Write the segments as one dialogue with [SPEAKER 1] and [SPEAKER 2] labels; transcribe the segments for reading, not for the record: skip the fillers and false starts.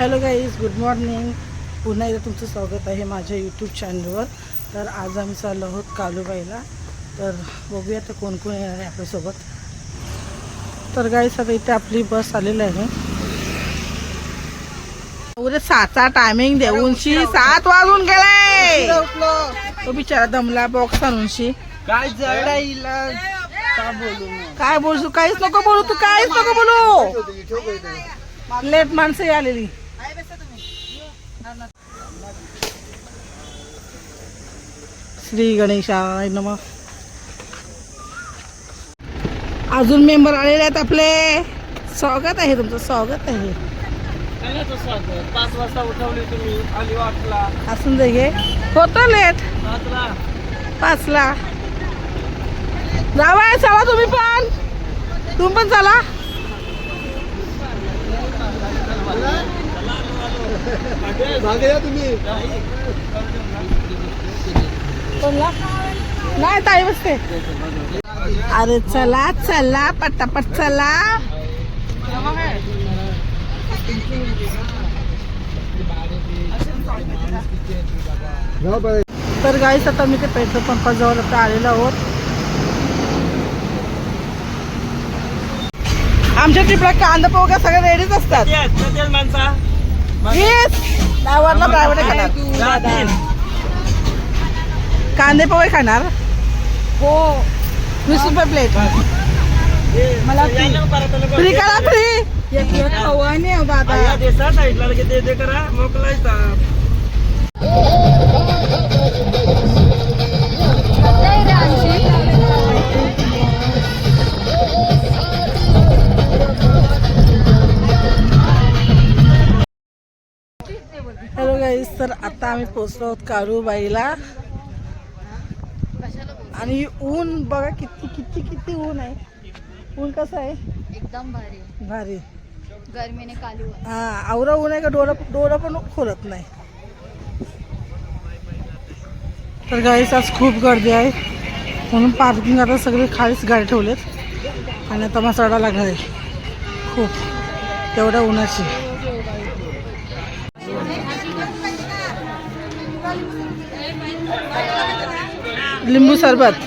[SPEAKER 1] Hello guys, good morning. पुन्हा एकदा तुमचं स्वागत आहे माझ्या यूट्यूब चॅनलवर. तर आज आम्ही चाललो आहोत कालूबाईला. तर बघूया तर कोण कोण येणार आहे आपल्यासोबत. तर गाईज आता इथे आपली बस आलेली आहे. उद्या 7चा टायमिंग देऊनशी 7 वाजून गेलाय. तो बिचारा दमला बॉक्स आणूनशी.
[SPEAKER 2] काय जडाईला
[SPEAKER 1] काय बोलू, काहीच नको बोलू, तू काहीच नको बोलू. लेट माणसं आलेली. श्री गणेशाय नमः. अजून मेंबर आलेले आहेत आपले. स्वागत आहे तुमचं, स्वागत आहे.
[SPEAKER 2] 5 वाजता उठवली तुम्ही, आली वाटला
[SPEAKER 1] असून दे गे, होतं लेट. 5ला जावा, चला तुम्ही पण चला.
[SPEAKER 2] तुम्ही
[SPEAKER 1] नाही ताई बसते. अरे चला चला पटापट चला. तर गाईस आता मी ते पेट्रोल पंपाजवळ आता आलेलो आहोत. आमच्या ट्रिपला कांदा पोहा सगळे रेडीच असतात. ड्रायव्हरला ड्रायव्हर खाणार, कांदे पोहे खाणार हो. 20 रुपये प्लेट. मला फ्री करा, फ्री हवाने दादा.
[SPEAKER 2] साईडला ते करा मोकलायचा.
[SPEAKER 1] हॅलो गाईस, तर आता आम्ही पोचलो आहोत काळूबाईला. आणि ऊन बघा किती किती किती ऊन आहे. ऊन कसं आहे?
[SPEAKER 3] एकदम भारी
[SPEAKER 1] भारी.
[SPEAKER 3] गर्मीने कालू.
[SPEAKER 1] हा, आवरा ऊन आहे का डोळा पण खोलत नाही. तर गाईस आज खूप गर्दी आहे म्हणून पार्किंग आता सगळे खालीच गाडी ठेवलेत. आणि आता मसाडा लागणार आहे खूप तेवढ्या उन्हाची. लिंबू सरबत.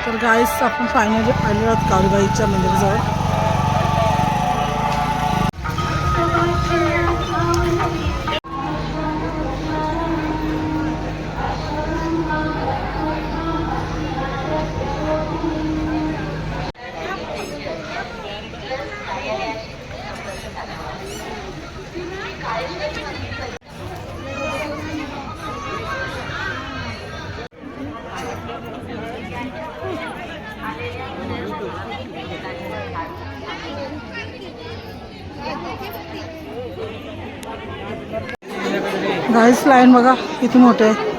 [SPEAKER 1] तर गाईस आपण फायनली आलो आहोत काळूबाईच्या मंदिराजवळ. गाईस लाईन बघा किती मोठे आहे.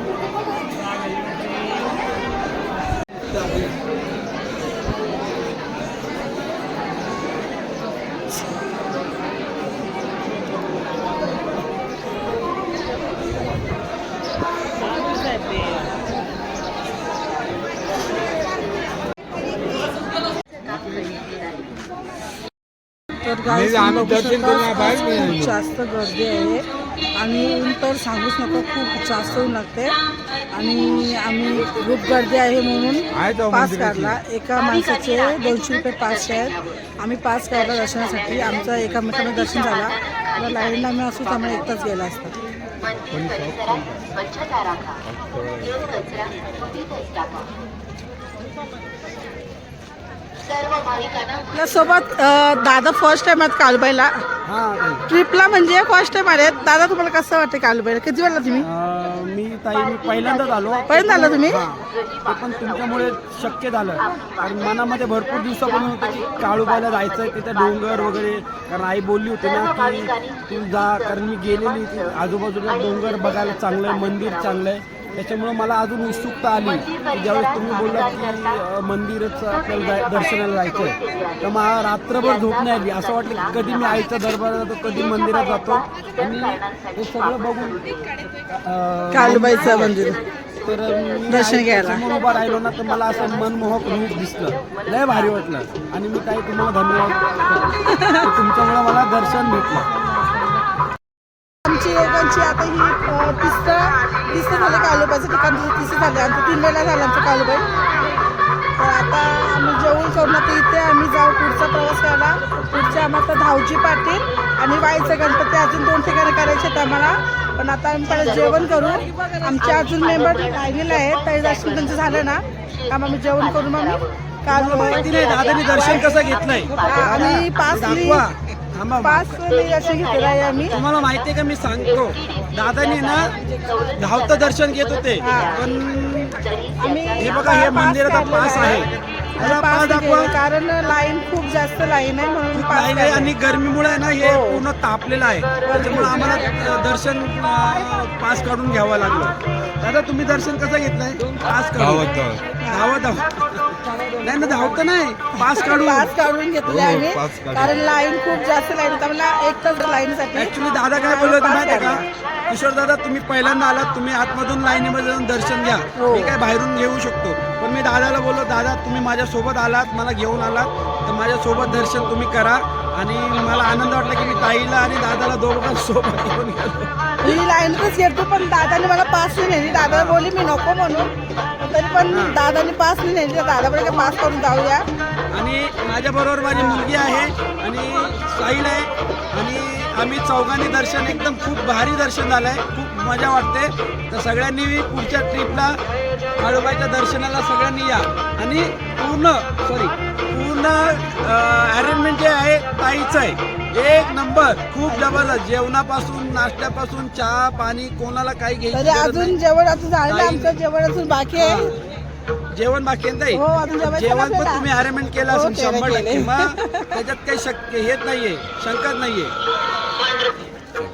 [SPEAKER 1] तर गाईस खूप जास्त गर्दी आहे. आणि ऊन तर सांगूच नका, खूप जास्त ऊन लागते. आणि आम्ही खूप गर्दी आहे म्हणून पास काढला. एका माणसाचे 200 रुपये पास आहेत. आम्ही पास काढला दर्शनासाठी. आमचं एका मित्रानं दर्शन झाला. तर लाईनला आम्ही असू त्यामुळे एकटाच गेला असता. आपल्यासोबत दादा फर्स्ट टाइम आहेत कालूबाईला ट्रिपला. म्हणजे फर्स्ट टाइम आले दादा. तुम्हाला कसं वाटतं कालूबाईला? किती वेळा तुम्ही?
[SPEAKER 2] मी पहिल्यांदाच आलो.
[SPEAKER 1] पहिल्यांदा आला तुम्ही?
[SPEAKER 2] ते पण तुमच्यामुळे शक्य झालं. कारण मनामध्ये भरपूर दिवसापासून होतं की काळूबाईला जायचं, तिथे डोंगर वगैरे. कारण आई बोलली होती ना की तू जा, कारण मी गेलेली. आजूबाजूला डोंगर बघायला चांगलं आहे, मंदिर चांगलं आहे. त्याच्यामुळं मला अजून उत्सुकता आली की ज्यावेळेस तुम्ही बोललात की मंदिराचं आपल्याला दर्शनाला जायचं आहे, तर मला रात्रभर झोप नाही आली. असं वाटलं की कधी मी आईच्या दरबारात जातो, कधी मंदिरात जातो आणि हे सगळं बघून
[SPEAKER 1] काळूबाईचं मंदिर
[SPEAKER 2] तर मी
[SPEAKER 1] दर्शन घ्यायला.
[SPEAKER 2] समोर उभा राहिलो ना, तर मला असं मनमोहक रूप दिसलं, लय भारी वाटलं. आणि मी ताई तुम्हाला धन्यवाद करतो. तुमच्यामुळे मला दर्शन भेटलं.
[SPEAKER 1] आमची लोकांची आता ही तिसरं झालं काळूबाईचं ठिकाण, तिसरं झालं आमचं 3 वेळा झालं आमचं काळूबाई. तर आता आम्ही जेवण करून आता इथे आम्ही जाऊ पुढचा प्रवास करायला. पुढच्या आम्हाला धावजी पाटील आणि वाईचं गणपती अजून 2 ठिकाणी करायचे आहेत आम्हाला. पण आता आम्ही पहिलं जेवण करू. आमचे अजून मेंबर राहिलेले आहेत, तरी दर्शन त्यांचं झालं ना आम्ही जेवण करून आम्ही
[SPEAKER 2] माहिती नाही दादानी दर्शन कसं घेतलंय.
[SPEAKER 1] आम्ही पास दर्शन घेतलेलं आहे आम्ही.
[SPEAKER 2] तुम्हाला माहितीये का, मी सांगतो, दादानी ना धावतं दर्शन घेत होते, पण हे बघा हे मंदिराचा पास आहे. त्याला पास दाखवा.
[SPEAKER 1] कारण लाईन खूप जास्त लाईन आहे म्हणून पास
[SPEAKER 2] लाईन आहे आणि गरमीमुळे ना हे पूर्ण तापलेलं आहे, त्याच्यामुळे आम्हाला दर्शन पास काढून घ्यावं लागलं. दादा तुम्ही दर्शन कसं घेतलंय? पास काढून धावत नाही ना, धावतं नाही, पास
[SPEAKER 1] काढून घेतले आम्ही. कारण लाईन खूप जास्त लाईन होती, आम्हाला 1 तास लाईनसाठी.
[SPEAKER 2] ऍक्च्युली दादा काय बोलले होते माहिती आहे का, किशोर दादा तुम्ही पहिल्यांदा आलात, तुम्ही आतमधून लाईनीमध्ये जाऊन दर्शन घ्या, मी काय बाहेरून घेऊ शकतो. पण मी दादाला बोललो, दादा तुम्ही माझ्यासोबत आलात, मला घेऊन आलात, तर माझ्यासोबत दर्शन तुम्ही करा. आणि मला आनंद वाटला की मी ताईला आणि दादाला दोघांसोबत घेऊन गेलो.
[SPEAKER 1] मी लाईनच घेतो, पण दादाने मला पास नाही नेली. दादा बोलली मी नको म्हणून, तरी पण दादाने पास नाही नेली. दादा बोलले पास करून जाऊया.
[SPEAKER 2] आणि माझ्याबरोबर माझी मुलगी आहे आणि साहिल आहे, आणि आम्ही चौघांनी दर्शन एकदम खूप भारी दर्शन झालं आहे, खूप मजा वाटते. तर सगळ्यांनी पुढच्या ट्रिपला काळूबाईच्या दर्शनाला सगळ्यांनी या. आणि पूर्ण अरेंजमेंट जे आहे ताईचं आहे, 1 नंबर, खूप जबरदस्त. जेवणापासून नाश्त्यापासून चहा पाणी कोणाला काही घ्यायचं
[SPEAKER 1] अजून जेवण अजून झालं, आमचं जेवण अजून बाकी आहे.
[SPEAKER 2] जेवण बाकी आहे ताई?
[SPEAKER 1] हो, अजून
[SPEAKER 2] जेवण पण तुम्ही अरेंजमेंट केलं असेल 100%. मग
[SPEAKER 1] केलं.
[SPEAKER 2] त्याच्यात काही हेच नाहीये, शंकाच नाहीये.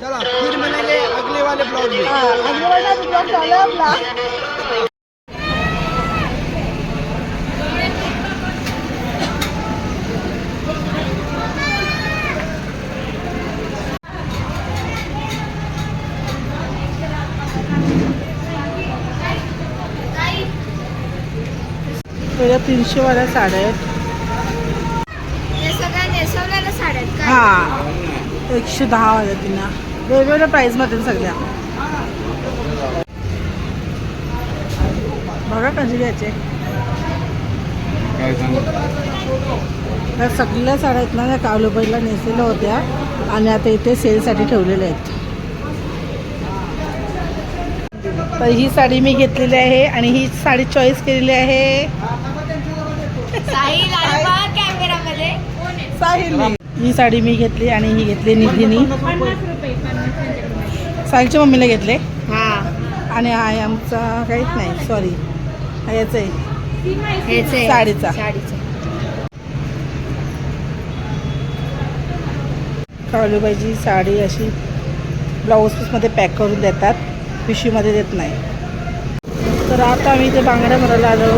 [SPEAKER 2] चला फिर मिलेंगे अगले वाले ब्लॉग में.
[SPEAKER 1] अगले वाला ब्लॉग झाला आपला. पहिल्या 300 वाल्या साड्या आहेत.
[SPEAKER 3] हे सगळ्या नेसवलेल्या साड्या आहेत का?
[SPEAKER 1] हा 110 वाल्या तिला वेगवेगळ्या प्राईजमध्ये सगळ्या. बघा कशी घ्यायचे. त्या सगळ्या साड्या आहेत ना, त्या काळूबाईला नेसलेल्या होत्या आणि आता इथे सेलसाठी ठेवलेल्या आहेत. तर ही साडी मी घेतलेली आहे आणि ही साडी चॉईस केलेली आहे
[SPEAKER 3] कॅमेरामध्ये
[SPEAKER 1] साहिलने. ही साडी मी घेतली आणि ही घेतली निधीनी. साहिलच्या मम्मीला घेतले. आणि हा आहे आमचा काहीच नाही, सॉरी याचं आहे साडीचा. काळूबाईची साडी अशी ब्लाऊज पीसमध्ये पॅक करून देतात, पिशवीमध्ये देत नाही. तर आता आम्ही इथे बांगड्या भरायला आलो.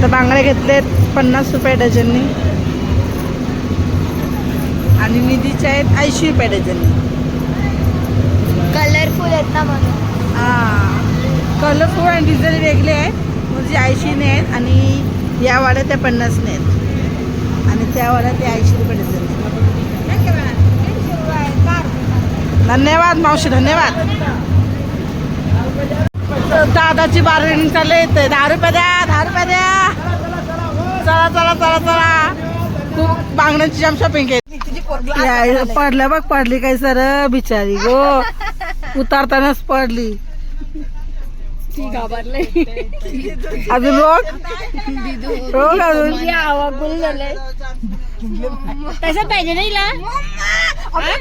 [SPEAKER 1] तर बांगड्या घेतलेत 50 रुपये डझननी आणि निधीच्या आहेत 80 रुपये डझननी.
[SPEAKER 3] कलरफुल आहेत ना म्हणून.
[SPEAKER 1] हां, कलरफुल आणि डिझाईन वेगळे आहेत. म्हणजे 80ने आहेत आणि या वाड्या त्या 50ने आहेत आणि त्या वाड्या त्या 80 रुपये डझन. धन्यवाद मावशी, धन्यवाद. दादाची बार्गेनिंग चालू येते. 10 रुपये द्या, 10 रुपये द्या. चला चला चला चला. खूप बांगड्यांची जाम शॉपिंग केली. पडल्या बघ, पडली काय सर बिचारी गो, उतारतानाच पडली. अजून रोग रोग अजून
[SPEAKER 3] तसं पाहिजे नाही ला बरं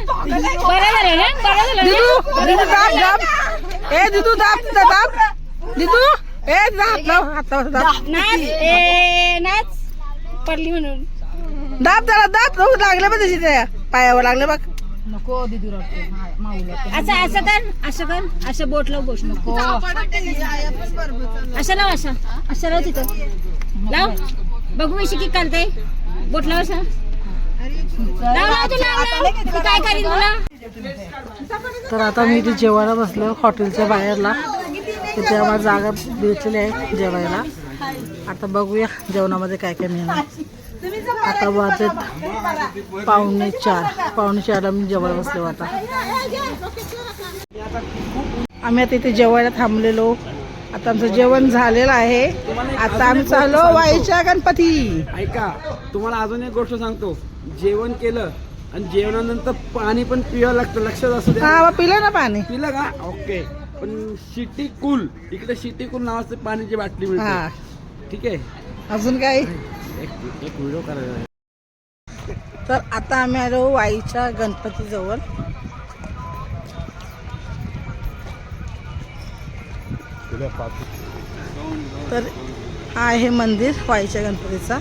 [SPEAKER 3] झालं ना, बरं झालं
[SPEAKER 1] दिदू दिदू दाब दाब. ए दिदू दाब दाब. दिदू ए दाब दाब. हातावर दाब.
[SPEAKER 3] नाच पडली म्हणून
[SPEAKER 1] दाब त्याला दाब. रोग लागले बघ त्याची, त्या पायावर लागले बघ.
[SPEAKER 3] असं असं कर, असं कर, असं बोट लाव, गोष्ट नको असं लाव, असं असं लाव, तिथं लाव. बघू मी शिकी करते. बोट लाव, असं लाव लाव, तू लाव लाव. ती काय करीन तुला.
[SPEAKER 1] तर आता मी इथे जेवायला बसलो हॉटेलच्या बाहेरला. तिथे आम्हाला जागा भेटलेली आहे जेवायला. आता बघूया जेवणामध्ये काय काय मिळणार. आता वाजत 3:45 मी जेवायला बसलो. आता आम्ही आता इथे जेवायला थांबलेलो. आता आमचं जेवण झालेलं आहे. आता आम्ही चाललो वाईच्या गणपती.
[SPEAKER 2] ऐका, तुम्हाला अजून एक गोष्ट सांगतो. जेवण केलं आणि जेवणानंतर पाणी पण पिवावं लागतं, लक्षात असू द्या.
[SPEAKER 1] हा पिलं ना पाणी.
[SPEAKER 2] पिलं का? ओके. पण सिटी कूल, इकडे सिटी कूल नावाचं पाण्याची बाटली
[SPEAKER 1] हा
[SPEAKER 2] मिळते. ठीक आहे.
[SPEAKER 1] अजून काय.
[SPEAKER 2] एक व्हिडिओ करायचा.
[SPEAKER 1] तर आता आम्ही आलो वाईच्या गणपती जवळ. तर हा आहे मंदिर वाईच्या गणपतीचा.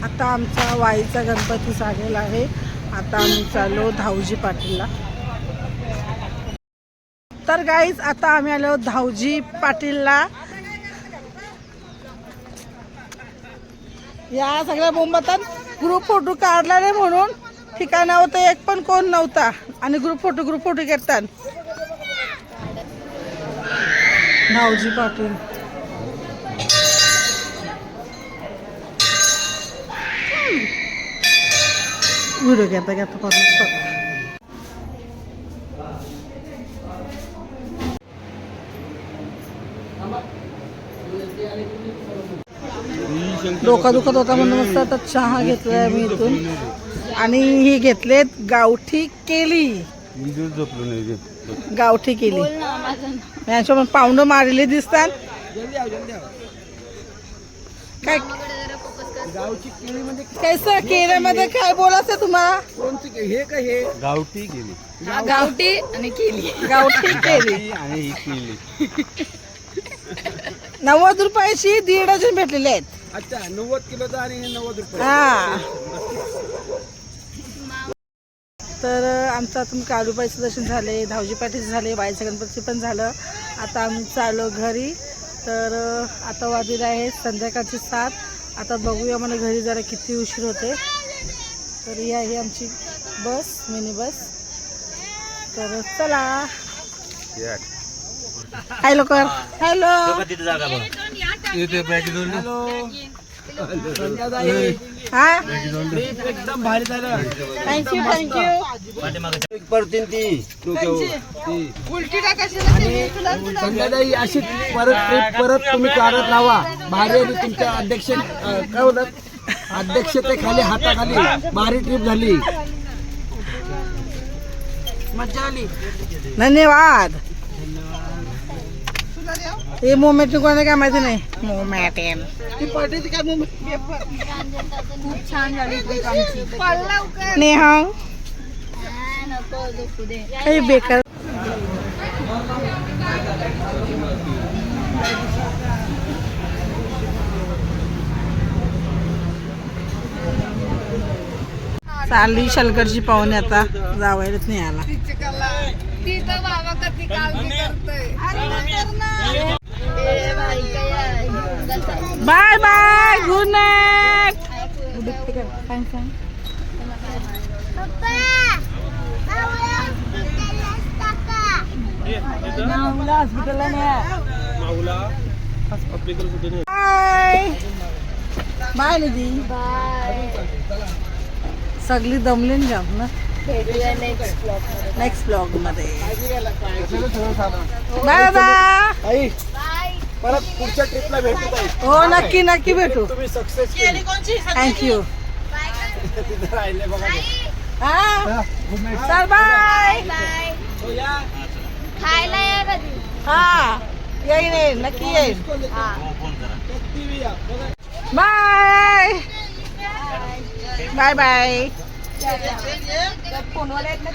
[SPEAKER 1] आता आमचा वाईचा गणपती झालेला आहे. आता आम्ही चाललो धावजी पाटीलला. तर गाईज आता आम्ही आलो धावजी पाटीलला. या सगळ्या बोंबातात ग्रुप फोटो काढला नाही म्हणून ठिकाणावर तर एक पण कोण नव्हता. आणि ग्रुप फोटो घेतात. धावजी पाटील व्हिडिओ घेता पाटील. डोका दुखत होता म्हणून मस्त आता चहा घेतलाय मी इथून. आणि ही घेतलेत गावठी केली. गावठी केली यांच्या पण पाऊंड मारलेली दिसतात. काय
[SPEAKER 2] गावची केळी म्हणजे
[SPEAKER 1] कैसा केळ्यामध्ये काय बोलायचं तुम्हाला.
[SPEAKER 2] कोणती हे का हे गावठी केली?
[SPEAKER 3] गावठी आणि केली.
[SPEAKER 1] गावठी केली
[SPEAKER 2] आणि ही केली
[SPEAKER 1] 90 रुपयाची 1.5 डझन भेटलेले आहेत.
[SPEAKER 2] अच्छा, 90 किलोचा आणि 90 रुपये.
[SPEAKER 1] हा. तर आमचं आता काळूबाईचं दर्शन झाले, धावजी पाटीचं झाले, वाईच्या गणपती पण झालं. आता आम्ही चाललो घरी. तर आता वाजले आहे संध्याकाळची 7. आता बघूया मला घरी जरा किती उशीर होते. तर ही आहे आमची बस, मिनी बस. तर चला. हॅलो कर. हॅलो. हा
[SPEAKER 2] एकदम भारी झालं.
[SPEAKER 1] थँक्यू उलटी टाकायची
[SPEAKER 2] संध्याकाळी अशी परत तुम्ही काढत राहा. भारी तुमच्या अध्यक्ष काय होतात, अध्यक्षतेखाली हाताखाली भारी ट्रिप झाली. मजा आली.
[SPEAKER 1] धन्यवाद. हे मोमेंट कोणाला काय माहिती नाही. मोमेंट
[SPEAKER 2] ती पार्टीची काय मुंबई
[SPEAKER 3] खूप छान झाली ट्रिप आमची.
[SPEAKER 1] नेहा
[SPEAKER 3] नको दुखू दे.
[SPEAKER 1] काही बेकार. चालली शलगडची पाहुणे आता जावायलाच नाही आला.
[SPEAKER 3] बाबा कधी काळजी करतोय.
[SPEAKER 1] Bye bye. Good night. Bye bye Nidhi. सगळी दमलीन जाम ना.
[SPEAKER 3] भेटूया नेक्स्ट ब्लॉग मध्ये.
[SPEAKER 1] नेक्स्ट ब्लॉग मध्ये बाय बाय.
[SPEAKER 2] आई परत पुढच्या ट्रिपला भेटू ताई.
[SPEAKER 1] हो नक्की नक्की भेटू.
[SPEAKER 2] तुम्ही सक्सेस केली.
[SPEAKER 1] थँक्यू.
[SPEAKER 2] तिथे राहिले बघा.
[SPEAKER 1] हा
[SPEAKER 2] गुड नाईट.
[SPEAKER 1] चल बाय.
[SPEAKER 2] हो या.
[SPEAKER 3] खायला या कधी.
[SPEAKER 1] हा येईन नक्की येईन.
[SPEAKER 2] TV या. बघा.
[SPEAKER 1] Bye bye bye.
[SPEAKER 3] फोनवर आहेत ना.